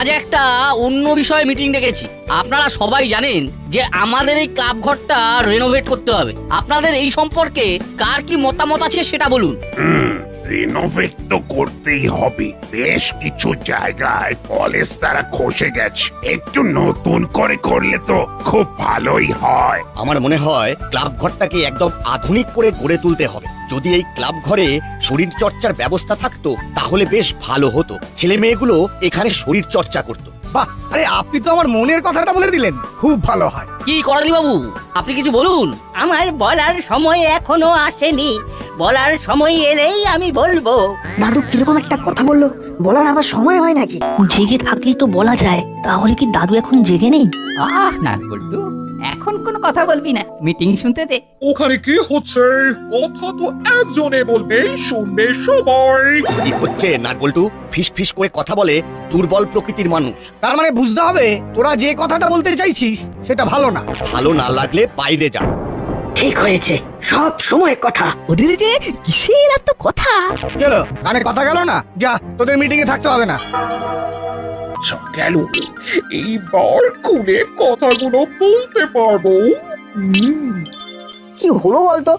আজ একটা অন্য বিষয়ে মিটিং ডেকেছি। আপনারা সবাই জানেন যে আমাদের এই ক্লাব ঘরটা রেনোভেট করতে হবে। আপনাদের এই সম্পর্কে কার কি মতামত আছে সেটা বলুন। রিনোভেট তো করতেই হবে। বেশ কিছু জায়গায় পলেস্তারা খসে গেছে, একটু নতুন করে করলে তো খুব ভালোই হয়। আমার মনে হয় ক্লাব ঘরটাকে একদম আধুনিক করে গড়ে তুলতে হবে। যদি এই ক্লাব ঘরে শরীর চর্চার ব্যবস্থা থাকতো তাহলে বেশ ভালো হতো। ছেলে মেয়েগুলো এখানে শরীর চর্চা করতো। বাহ, আরে আপনি তো আমার মনের কথাটা বলে দিলেন, খুব ভালো হয়। কি করালি বাবু, আপনি কিছু বলুন। আমার বলার সময় এখনো আসেনি, বলার সময় এলেই আমি বলবো। দাদু কিরকম একটা কথা বললো, বলার আবার সময় হয় নাকি? জেগে থাকলেই তো বলা যায়। তাহলে কি দাদু এখন জেগে নেই? না বললু, এখন কোনো কথা বলবি না, মিটিং শুনতে দে। ওখানে কি হচ্ছে কথা তো একজনে বলবে, শুনবে সবাই। কি হচ্ছে নাটবল্টু? ফিস ফিস করে কথা বলে দুর্বল প্রকৃতির মানুষ। তার মানে বুঝতে হবে তোরা যে কথাটা বলতে চাইছিস সেটা ভালো না। ভালো না লাগলে বাইরে যা। ঠিক হয়েছে, সব সময় কথা। ওদের যে কিসের এত কথা? গেল কানে কথা গেল না, যা তোদের মিটিং এ থাকতে হবে না। আচ্ছা গেল, এইবার খুলে কথাগুলো বলতে পারবো। কি হলো বলতো?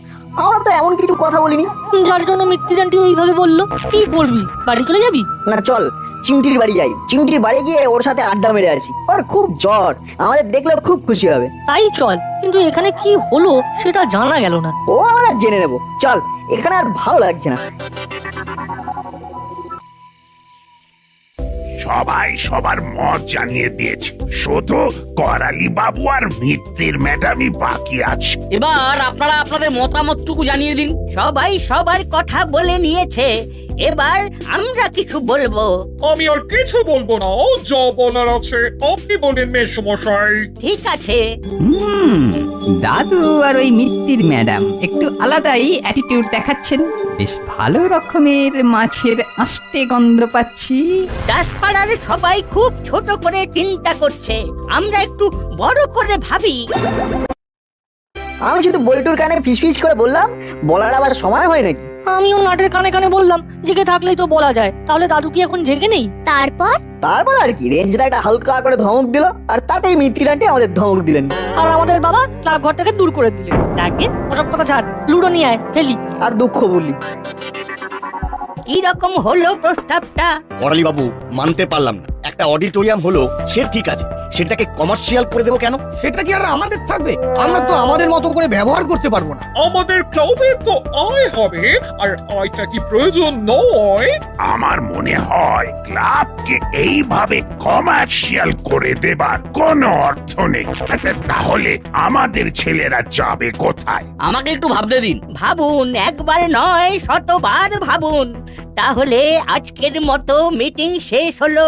আমরা তো এমন কিছু কথা বলিনি। যার জন্য মিত্তিদানটি এইভাবে বললো। কি করবি, বাড়ি চলে যাবি? না চল চিমটির বাড়ি যাই, চিমটির বাড়ি গিয়ে ওর সাথে আড্ডা মেরে আসি। ওর খুব জ্বর, আমাদের দেখলেও খুব খুশি হবে। তাই চল, কিন্তু এখানে কি হলো সেটা জানা গেল না। ও আমরা জেনে নেবো, চল। এখানে আর ভালো লাগছে না। সবাই সবার মত জানিয়ে দিয়েছে, শুধু করালি বাবু আর মিত্তির ম্যাডামই বাকি আছে। এবার আপনারা আপনাদের মতামতটুকু জানিয়ে দিন। সবাই সবার কথা বলে নিয়েছে, এবার আমরা কিছু বলবো। আমি আর কিছু বলবো না, যা বলার আছে আপনি বলেন মেসমশাই। ঠিক আছে। দাদু আর ওই মিত্তির ম্যাডাম একটু আলাদাই অ্যাটিটিউড দেখাচ্ছেন। বেশ ভালো রকমের মাছের আষ্টে গন্ধ পাচ্ছি। দাসপাড়ার সবাই খুব ছোট করে চিন্তা করছে, আমরা একটু বড় করে ভাবি। আমি শুধু বল্টুর কানে ফিসফিস করে বললাম, বলার আবার সময় হয় নাকি? আমিও নাটের কানে কানে বললাম, জেগে থাকলেই তো বলা যায়। তাহলে দাদু কি এখন জেগে নেই? তারপর আর কি, রেঞ্জটা একটা হালকা করে ধমক দিল, আর তাতেই মিত্তিরান্টি আমাদের ধমক দিলেন। আর আমাদের বাবা ক্লাব ঘরটাকে দূর করে দিলেন। যাকে ওসব কথা ছাড়, লুডো নিয়ে আয়, খেলি। আর দুঃখ বললি। কি রকম হলো প্রস্তাবটা? করালি বাবু, মানতে পারলাম না। একটা অডিটোরিয়াম হলো সে ঠিক আছে, সেটাকে কমার্শিয়াল করে দেবো কেন? সেটা কি আর আমাদের থাকবে? আমরা তো আমাদের মতো করে ব্যবহার করতে পারবো না। আমাদের ক্লাবের তো আয় হবে, আর আয়টা কি প্রয়োজন নয়? আমার মনে হয় ক্লাবকে এইভাবে কমার্শিয়াল করে দেবার কোনো অর্থ নেই। তাহলে আমাদের ছেলেরা যাবে কোথায়? আমাকে একটু ভাবতে দিন। ভাবুন, একবার নয় শতবার ভাবুন। তাহলে আজকের মতো মিটিং শেষ হলো।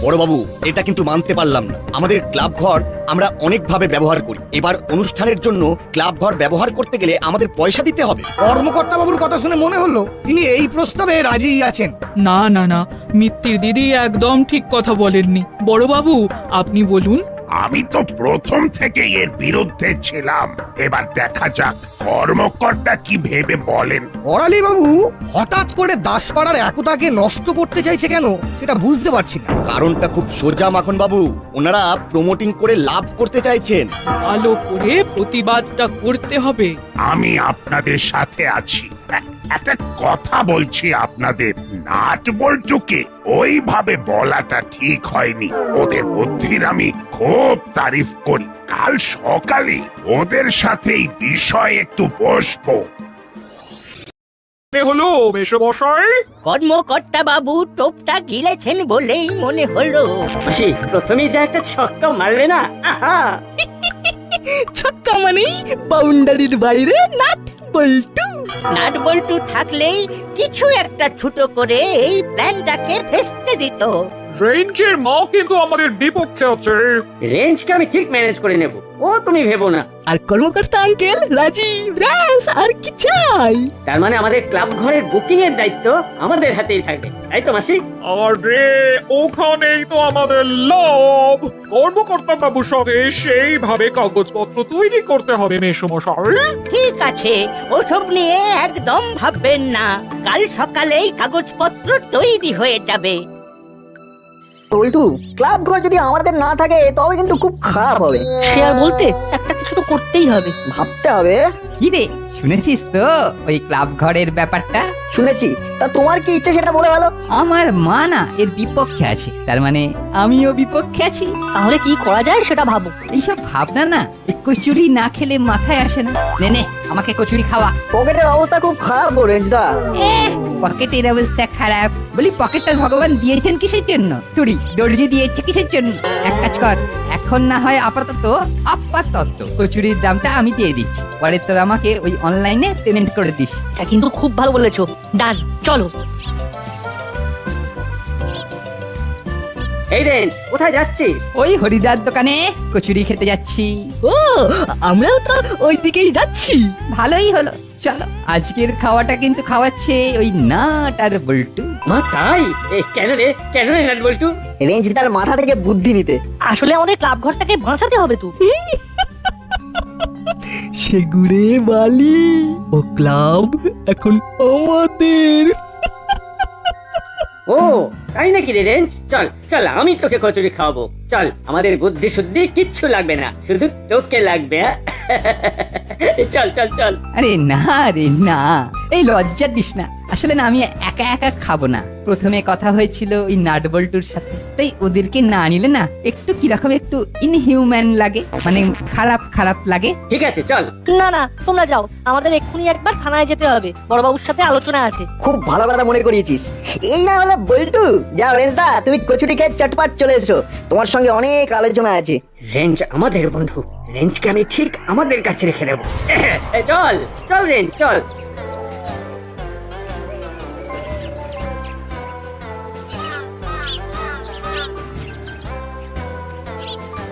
বড়বাবু, এটা কিন্তু মানতে পারলাম না। আমাদের ক্লাব ঘর আমরা অনেকভাবে ব্যবহার করি, এবার অনুষ্ঠানের জন্য ক্লাব ঘর ব্যবহার করতে গেলে আমাদের পয়সা দিতে হবে। কর্মকর্তা বাবুর কথা শুনে মনে হলো তিনি এই প্রস্তাবে রাজি আছেন। না না না, মিত্তির দিদি একদম ঠিক কথা বলেননি। বড়বাবু আপনি বলুন। আমি তো প্রথম থেকে এর বিরুদ্ধে ছিলাম, এবার দেখা যাক কর্মকর্তা কি ভেবে বলেন। করালি বাবু হঠাৎ করে দাসপাড়ার একতাকে নষ্ট করতে চাইছে কেন সেটা বুঝতে পারছি না। কারণটা খুব সোজা মাখন বাবু, ওনারা প্রমোটিং করে লাভ করতে চাইছেন। ভালো করে প্রতিবাদটা করতে হবে। আমি আপনাদের সাথে আছি। একটা কথা বলছি আপনাদের, নাট বল্টুকে ওইভাবে বলাটা ঠিক হয়নি। ওদের বুদ্ধির আমি খুব তারিফ করি। কাল সকালে ওদের সাথে এই বিষয়ে একটু বসবো। হলো মেসমশাই, কর্মকর্তা বাবু টোপটা গিলেছেন বলেই মনে হলো। প্রথমেই যা একটা ছক্কা মারলে না, আহা! ছক্কা মানেই বাউন্ডারির বাইরে নাট বল্টু। নাট বল্টু থাকলেই কিছু একটা ছোট করে এই প্ল্যানটাকে ভেস্তে দিত। রেঞ্জের মা কিন্তু আমাদের বিপক্ষে আছে। রেঞ্জকে আমি ঠিক ম্যানেজ করে নেব, ও তুমি ভেবো না। আর কর্মকর্তা আঙ্কেল রাজীব ব্যাস আর কি চাই। তার মানে আমাদের ক্লাব ঘরের বুকিং এর দায়িত্ব আমাদের হাতেই থাকবে, তাই তো মাসি? আরে ওখানেই তো আমাদের লাভ। কর্মকর্তা বাবুর সঙ্গে সেইভাবে কাগজপত্র তৈরি করতে হবে মেসমশাই। ঠিক আছে, ওসব নিয়ে একদম ভাববেন না, কাল সকালেই কাগজপত্র তৈরি হয়ে যাবে। পল্টু, ক্লাব ঘর যদি আমাদের না থাকে তবে কিন্তু খুব খারাপ হবে। সে আর বলতে, একটা কিছু তো করতেই হবে। ভাবতে হবে। কি রে, শুনেছিস তো ওই ক্লাব ঘরের ব্যাপারটা? শুনেছি, তা তোমার কি ইচ্ছে সেটা বলে ভালো। আমার মা না এর বিপক্ষে আছে, তার মানে আমিও বিপক্ষে আছি। তাহলে কি করা যায় সেটা ভাবো। এইসব ভাবনা না এই কচুরি না খেলে মাথায় আসে না। নে নে, আমাকে কচুরি খাওয়া। পকেটের অবস্থা খুব খারাপ গো রেঞ্জদা। পকেটের অবস্থা খারাপ বলি, পকেটটা ভগবান দিয়েছেন কিসের জন্য? চুরি দর্জি দিয়েছে কিসের জন্য? এক কাজ কর, এখন না হয় আপাতত কচুরির দামটা আমি দিয়ে দিচ্ছি, পরে তোর আমাকে ওই অনলাইনে পেমেন্ট করে দিস। এটা কিন্তু খুব ভালো বলেছো। ডান, চলো। এই রেঞ্জ, কোথায় যাচ্ছিস? ওই হরিদার দোকানে কচুরি খেতে যাচ্ছি। ও, আমরাও তো ওই দিকেই যাচ্ছি। ভালোই হলো, চলো। আজকের খাওয়াটা কিন্তু খাওয়াচ্ছে ওই নাট আর বল্টু। মা তাই? কেন রে নাট বল্টু? রেঞ্জদার মাথা থেকে বুদ্ধি নিতে। আসলে আমাদের ক্লাব ঘরটাকে বাঁচাতে হবে তো। সেগুড়ে বালি ও ক্লাব এখন আমাদের। ও তাই নাকি রে রেঞ্জ? চল চল, আমি তোকে কচুরি খাওয়াবো। চল, আমাদের বুদ্ধি শুদ্ধি কিচ্ছু লাগবে না, শুধু তোকে লাগবে। চল চল চল। আরে না রে না, এই লজ্জা দিস না। আসলে না, আমি একা একা খাবো না। প্রথমে কথা হয়েছিল ওই নাট বল্টুর সাথে, তাই ওদেরকে না নিলে না একটু কিরকম একটু ইনহিউম্যান লাগে, মানে খারাপ খারাপ লাগে। ঠিক আছে চল। না না, তোমরা যাও, আমাদের এক্ষুনি একবার থানায় যেতে হবে, বড়বাবুর সাথে আলোচনা আছে। খুব ভালো কথা মনে করিয়েছিস। এই না হলে বল্টু, যাও রেঞ্জদা, তুমি কচুরি খেয়ে চটপট চলে এসো, তোমার সঙ্গে অনেক আলোচনা আছে। রেঞ্জ আমাদের বন্ধু, রেঞ্জকে আমি ঠিক আমাদের কাছে রেখে দেবো। চল চল রেঞ্জ, চল।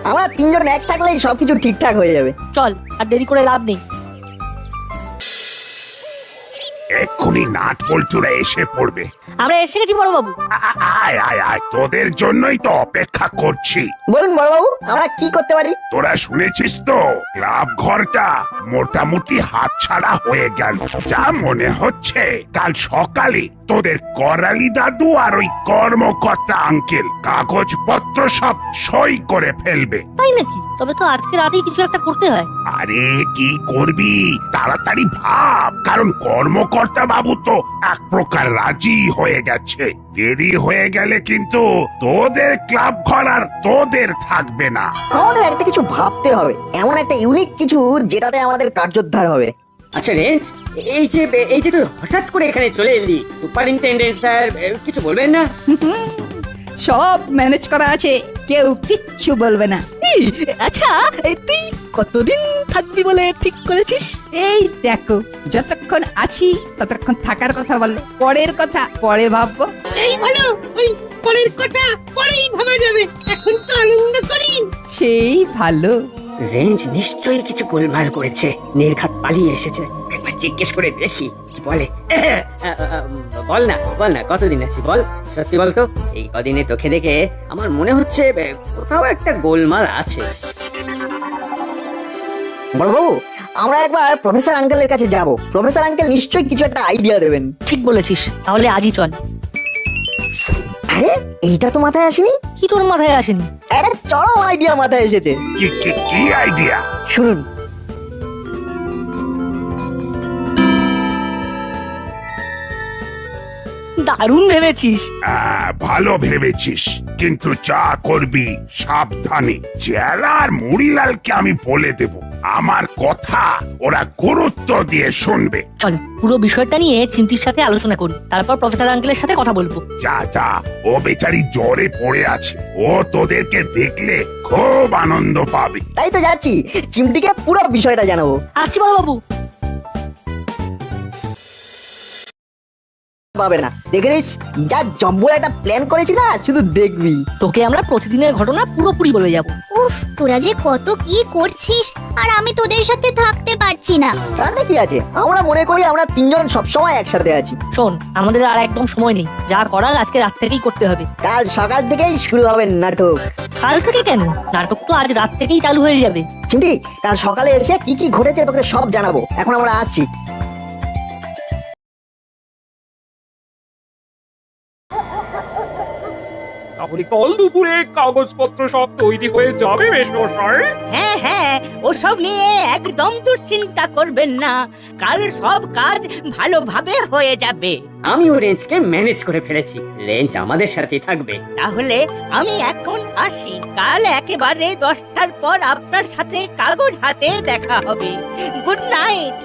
আমরা তিনজন এক থাকলেই সবকিছু ঠিকঠাক হয়ে যাবে। চল, আর দেরি করে লাভ নেই। এক্ষুনি নাট বল্টুরা এসে পড়বে। আমরা এসে গেছি বড়বাবু। আয় আয় আয়, তোদের জন্যই তো অপেক্ষা করছি। বলুন বড়বাবু, আমরা কি করতে পারি? তোরা শুনেছিস তো ক্লাব ঘরটা মোটামুটি হাতছাড়া হয়ে গেল। যা মনে হচ্ছে কাল সকালে তোদের করালি দাদু আর ওই কর্মকর্তা আঙ্কেল কাগজপত্র সব সই করে ফেলবে। তাই নাকি? তবে তো আজকে রাতেই কিছু একটা করতে হয়। আরে কি করবি, তাড়াতাড়ি ভাব, কারণ কর্মকর্তা বাবু তো এক প্রকার রাজি হয়ে গেছে। দেরি হয়ে গেলে কিন্তু তোদের ক্লাব ঘর আর তোদের থাকবে না। আমাদের একটা কিছু ভাবতে হবে, এমন একটা ইউনিক কিছু যেটাতে আমাদের কার্যোদ্ধার হবে। আচ্ছা রেঞ্জ, এই যে তুই হঠাৎ করে এখানে চলে এলি, সুপারিনটেন্ডেন্ট স্যার কিছু বলবেন না? সব ম্যানেজ করা আছে, কেউ কিচ্ছু বলবে না। আচ্ছা, তুই কতদিন থাকবি বলে ঠিক করেছিস? এই দেখো, যতক্ষণ আছি ততক্ষণ থাকার কথা বল, পরের কথা পরে ভাববো। সেই ভালো, ওই পরের কথা পরেই ভাবা যাবে, এখন তো আনন্দ করি। সেই ভালো। রেঞ্জ নিশ্চয়ই কিছু গোলমাল করেছে, নির্ঘাত পালিয়ে এসেছে। একবার জিজ্ঞেস করে দেখি কি বলে। বল না কতদিন আছি বল, সত্যি বল তো। এই কদিনে তোকে দেখে আমার মনে হচ্ছে কোথাও একটা গোলমাল আছে। বড়বাবু, আমরা একবার প্রফেসর আঙ্কেলের কাছে যাব। প্রফেসর আঙ্কেল নিশ্চয়ই কিছু একটা আইডিয়া দেবেন। ঠিক বলেছিস, তাহলে আজই চল। আরে এইটা তো মাথায় আসেনি। কি তোর মাথায় আসেনি? একটা চরম আইডিয়া মাথায় এসেছে। কি আইডিয়া? শুনুন। দারুণ ভেবেছিস। ভালো ভেবেছিস, কিন্তু যা করবি সাবধানে। জেলার মুড়িলালকে আমি বলে দেব, আমার কথা ওরা গুরুত্ব দিয়ে শুনবে। চল, পুরো বিষয়টা নিয়ে চিন্তির সাথে আলোচনা করি, তারপর প্রফেসর আঙ্কেলের সাথে কথা বলবো। যা, ও বেচারি জ্বরে পড়ে আছে, ও তোদেরকে দেখলে খুব আনন্দ পাবে। তাই তো যাচ্ছি, চিমটিকে পুরো বিষয়টা জানাবো। আসছি বড়বাবু। পাবে না। দেখে নিস যা জব্বর একটা প্ল্যান করেছি না, শুধু দেখবি। তোকে আমরা প্রতিদিনের ঘটনা পুরোপুরি বলে যাব। উফ, তোরা যে কত কি করছিস আর আমি তোদের সাথে থাকতে পারছি না। তাতে কি আছে, আমরা মনে করি আমরা তিনজন সবসময় একসাথে আছি। শোন, আমাদের আর একদম সময় নেই, যা করার আজকে রাত থেকেই করতে হবে। কাল সকাল থেকেই শুরু হবে নাটক। কাল থেকে কেন? নাটক তো আজ রাত থেকেই চালু হয়ে যাবে। চিন্তি, কাল সকালে এসে কি কি ঘটেছে তোকে সব জানাবো। এখন আমরা আসছি। তাহলে কাল দুপুরে কাগজপত্র সব তৈরি হয়ে যাবে মেশমশাই? হ্যাঁ হ্যাঁ, ওসব নিয়ে একদম দুশ্চিন্তা করবেন না, কাল সব কাজ ভালোভাবে হয়ে যাবে। আমিও রেঞ্জকে ম্যানেজ করে ফেলেছি, রেঞ্জ আমাদের সাথে থাকবে। তাহলে আমি এখন আসি, কাল একেবারে 10টার পর আপনার সাথে কাগজ হাতে দেখা হবে। Good night.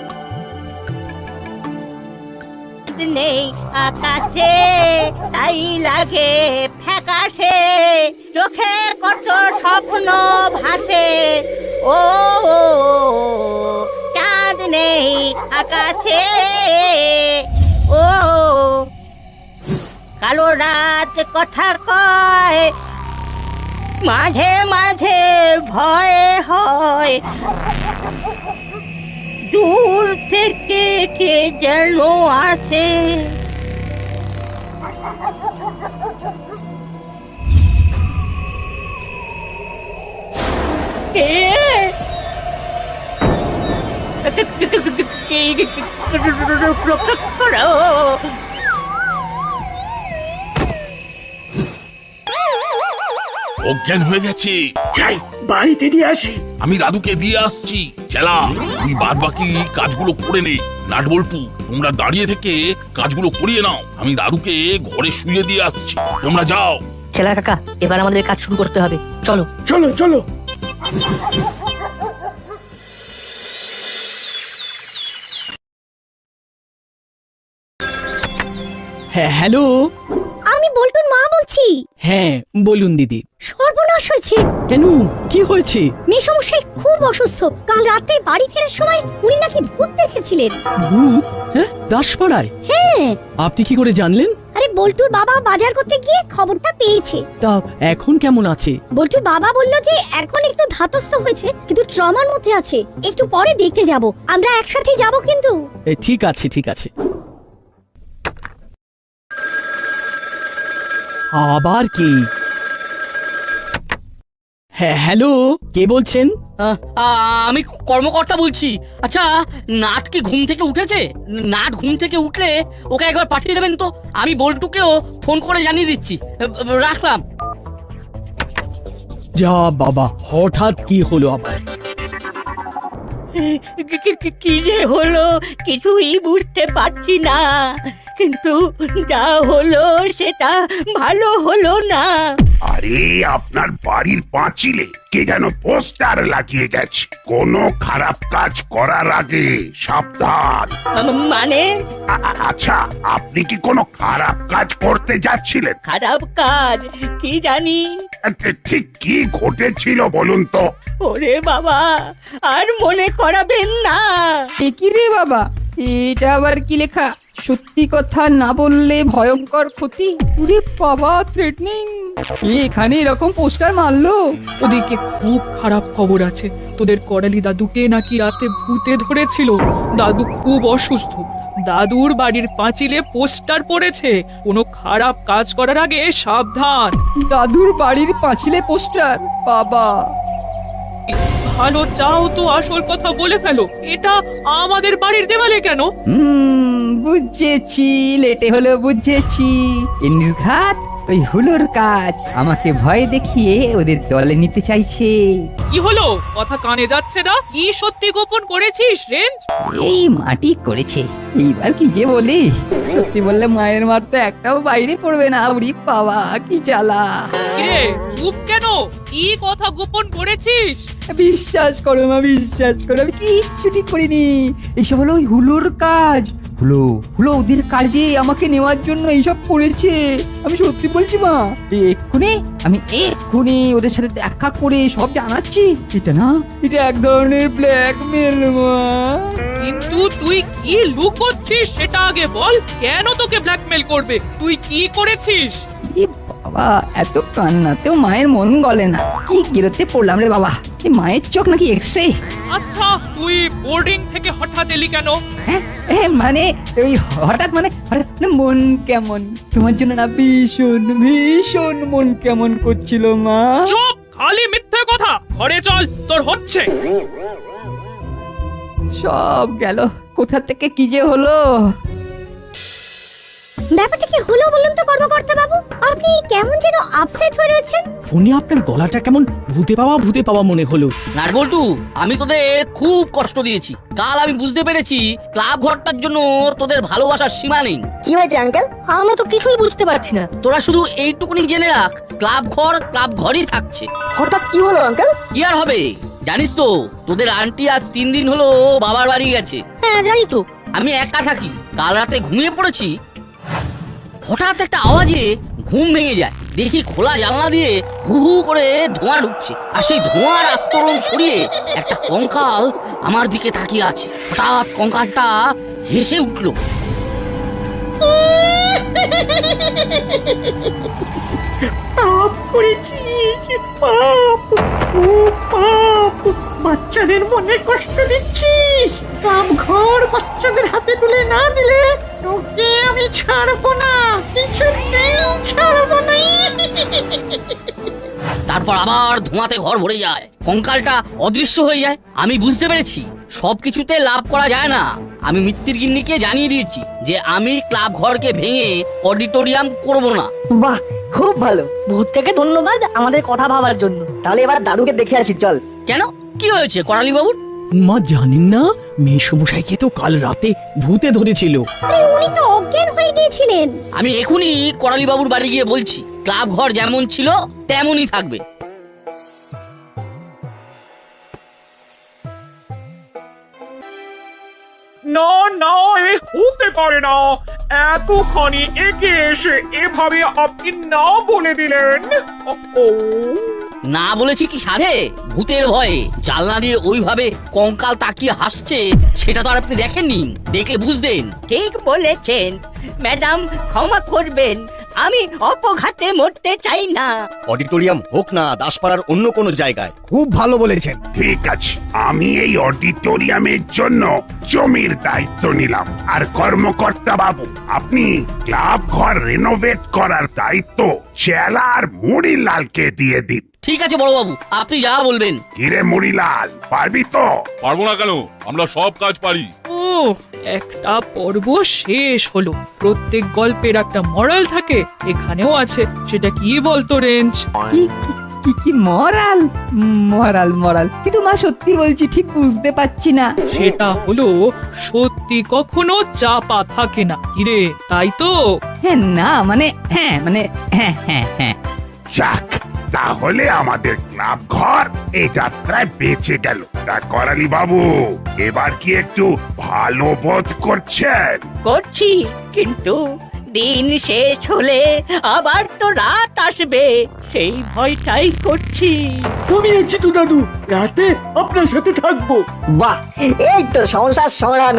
নেই আকাশে, তাই লাগে ফ্যাকাশে, চোখে কত স্বপ্ন ভাসে। ও চাঁদ নেই আকাশে, ও কালো রাত কথা কয়, মাঝে মাঝে ভয় হয়, দূর থেকে কে যেন আসে। কে? রক্ষা করো। অজ্ঞান হয়ে গেছে। যাই বাড়িতে দিয়ে আসি। আমি দাদুকে দিয়ে আসছি। চেলা, তুই বাদ বাকি কাজগুলো করে নে। নাটবল্টু, তোমরা দাঁড়িয়ে থেকে কাজগুলো করিয়ে নাও। আমি দাদুকে ঘরে শুয়ে দিয়ে আসছি, তোমরা যাও। ছেলা কাকা, এবার আমাদের কাজ শুরু করতে হবে। চলো চলো চলো। হ্যাঁ, হ্যালো। আমি বল্টুর মা বলছি। হ্যাঁ বলুন দিদি। সর্বনাশ হয়েছে। কেন, কি হয়েছে? মেসমশাই খুব অসুস্থ, কাল রাতে বাড়ি ফেরার সময় উনি নাকি ভূত দেখেছিলেন। ভূত? হ্যাঁ, দাসপাড়ায়? হ্যাঁ। আপনি কি করে জানলেন? আরে বল্টুর বাবা বাজার করতে গিয়ে খবরটা পেয়েছে। তা এখন কেমন আছে? বল্টুর বাবা বলল যে এখন একটু ধাতস্থ হয়েছে, কিন্তু ট্রমার মধ্যে আছে, একটু পরে দেখতে যাব। আমরা একসাথে যাব কিন্তু। ঠিক আছে ঠিক আছে। আবার কি? হ্যাঁ হ্যালো, কে বলছেন? আমি কর্মকর্তা বলছি। আচ্ছা, নাট কি ঘুম থেকে উঠেছে? নাট ঘুম থেকে উঠলে ওকে একবার পাঠিয়ে দেবেন তো। আমি বল্টুকেও ফোন করে জানিয়ে দিচ্ছি। রাখলাম। যা বাবা, হঠাৎ কি হলো আবার? কি যে হলো কিছুই বুঝতে পারছি না, কিন্তু যা হলো সেটা ভালো হলো না। আরে আপনার বাড়ির পাঁচিলে কে যেন পোস্টার লাগিয়ে গেছে, কোনো খারাপ কাজ করার আগে সাবধান। মানে? আচ্ছা, আপনি কি কোনো খারাপ কাজ করতে যাচ্ছিলেন? খারাপ কাজ? কি জানি। ঠিক কি ঘটেছিল বলুন তো? ওরে বাবা, আর মনে করাবেন না। কি রে বাবা, এটা আবার কি লেখা? সত্যি কথা না বললে ভয়ঙ্কর ক্ষতি। ওরে বাবা, থ্রেটনিং। এখানে এরকম পোস্টার মারলো? ওদিকে খুব খারাপ খবর আছে, তোদের করালি দাদুকে নাকি রাতে ভূতে ধরেছিল। দাদু খুব অসুস্থ। দাদুর বাড়ির পাঁচিলে পোস্টার পড়েছে, কোনো খারাপ কাজ করার আগে সাবধান। দাদুর বাড়ির পাঁচিলে পোস্টার? বাবা, ভালো চাও তো আসল কথা বলে ফেলো। এটা আমাদের বাড়ির দেওয়ালে কেন? বুঝেছি, লেটে হলো বুঝেছি। ইন্দ্রঘাত, ওই হুলোর কাজ। আমাকে ভয় দেখিয়ে ওদের দলে নিতে চাইছে। কি হলো, কথা কানে যাচ্ছে না? কি সত্যি গোপন করেছিস রেঞ্জ? এই মাটি করেছে, এইবার কি যে বলি। সত্যি বললে মায়ের মার তো একটাও বাইরে পড়বে না। উড়ি বাবা, কি জ্বালা। কিরে, চুপ কেন? কি কথা গোপন করেছিস? বিশ্বাস করো মা, বিশ্বাস করো, আমি কিচ্ছুটি করিনি। এইসব হলো ওই হুলোর কাজ। হুলো হুলো ওদের কাজে আমাকে নেওয়ার জন্য এইসব করেছে। আমি সত্যি বলছি মা, এক্ষুনি ওদের সাথে দেখা করে সব জানাচ্ছি। এটা না, এটা এক ধরনের ব্ল্যাকমেল মা। কি কিন্তু তুই কি লুকোচ্ছিস সেটা আগে বল। কেন তোকে ব্ল্যাকমেল করবে? তুই কি করেছিস? এ বাবা, এত কান্নাতেও মায়ের মন গলে না। কি গিরতে পড়লাম রে বাবা। এই মায়ের চোখ নাকি এক্সরে? আচ্ছা, তুই বোর্ডিং থেকে হঠাৎ এলি কেন? মানে ওই হঠাৎ মানে মন কেমন, তোমার জন্য না ভীষণ ভীষণ মন কেমন করছিল মা। চুপ, খালি মিথ্যে কথা। ঘরে চল, তোর হচ্ছে। সব গেল, কোথা থেকে কি যে হলো। ব্যাপারটা কি হলো বলুন তো কর্মকর্তা বাবু? আপনি কেমন যেন আপসেট হয়ে রয়েছেন। ফোনে আপনার গলাটা কেমন ভূতে পাওয়া মনে হলো। নাটবল্টু, আমি তোদের খুব কষ্ট দিয়েছি। কাল আমি বুঝতে পেরেছি ক্লাব ঘরটার জন্য তোদের ভালোবাসার সীমা নেই। কি হয়েছে আঙ্কেল? আমরা তো কিছুই বুঝতে পারছি না। তোরা শুধু এইটুকুনি জেনে রাখ, ক্লাব ঘরই থাকছে। হঠাৎ কি হলো আঙ্কেল? কি আর হবে, জানিস তো তোদের আন্টি আজ 3 দিন হলো বাবার বাড়ি গেছে। হ্যাঁ জানি তো। আমি একা থাকি। কাল রাতে ঘুমিয়ে পড়েছি, হঠাৎ একটা আওয়াজে ঘুম ভেঙে যায়। দেখি খোলা জানলা দিয়ে হু হু করে ধোঁয়া ঢুকছে, আর সেই ধোঁয়ার আস্তরণ সরিয়ে একটা কঙ্কাল আমার দিকে তাকিয়ে আছে। হঠাৎ কঙ্কালটা হেসে উঠলো। পাপ করেছিস, পাপ, ও পাপ। বাচ্চাদের মনে কষ্ট দিচ্ছিস। কাম ঘর বাচ্চাদের হাতে তুলে না দিলে তোকে আমি ছাড়বো না, কিছুতেই ছাড়বো না। তারপর আবার ধোঁয়াতে ঘর ভরে যায়, কঙ্কালটা অদৃশ্য হয়ে যায়। আমি বুঝতে পেরেছি সবকিছুতে লাভ করা যায় না। আমি মিত্তির গিন্নিকে জানিয়ে দিয়েছি যে আমি ক্লাব ঘরকে ভেঙে অডিটোরিয়াম করব না। বাহ, খুব ভালো। ভূতটাকে ধন্যবাদ আমাদের কথা ভাবার জন্য। তাহলে এবার দাদুকে দেখে আসি চল। কেন, কি হয়েছে করালি বাবুর? মা জানেন না, মেসমশাইকে তো কাল রাতে ভূতে ধরেছিল। উনি তো অজ্ঞান হয়ে গিয়েছিলেন। আমি এখনই করালি বাবুর বাড়ি গিয়ে বলছি, ক্লাব ঘর যেমন ছিল তেমনই থাকবে। না না, এ হতে পারে না। এতখানি একে এসে এভাবে আপনি না বলে দিলেন। ও না বলেছি কি সাধে? ভূতের ভয়ে জানলা দিয়ে ওইভাবে কঙ্কাল তাকিয়ে হাসছে, সেটা তো আর আপনি দেখেননি। দেখে বুঝতেন। ঠিক বলেছেন ম্যাডাম, ক্ষমা করবেন। আমি অপঘাতে মরতে চাই না। অডিটোরিয়াম হোক না দাসপাড়ার অন্য কোনো জায়গায়। খুব ভালো বলেছেন। ঠিক আছে, আমি এই অডিটোরিয়ামের জন্য জমির দায়িত্ব নিলাম। আর কর্মকর্তা বাবু, আপনি ক্লাব ঘর রেনোভেট করার দায়িত্ব চেলা আর মুড়িলালকে দিয়ে দিন। ঠিক আছে বড় বাবু, আপনি যা বলবেন। কিরে মুড়িলাল, পারবি তো? পারবো না কেন, আমরা সব কাজ পারি। ও, একটা পর্ব শেষ হলো। প্রত্যেক গল্পের একটা মরাল থাকে, এখানেও আছে। সেটা কি বলতো রেঞ্জ? কি কি কি মরাল? মরাল কিন্তু মা সত্যি বলছি, ঠিক বুঝতে পারছি না। সেটা হলো সত্যি কখনো চাপা থাকে না। কিরে, তাই তো? হ্যাঁ না মানে হ্যাঁ। যাক, তাহলে আমাদের ক্লাব ঘর এই যাত্রায় বেঁচে গেল। তা করালি বাবু, এবার কি একটু ভালো বোধ করছেন? করছি, কিন্তু দিন শেষ হলে আবার তো রাত আসবে, সেই ভয়টাই করছি। আমি আছি তো দাদু, রাতে আপনার সাথে থাকবো। বাহ, এই তো সংসার সমাধান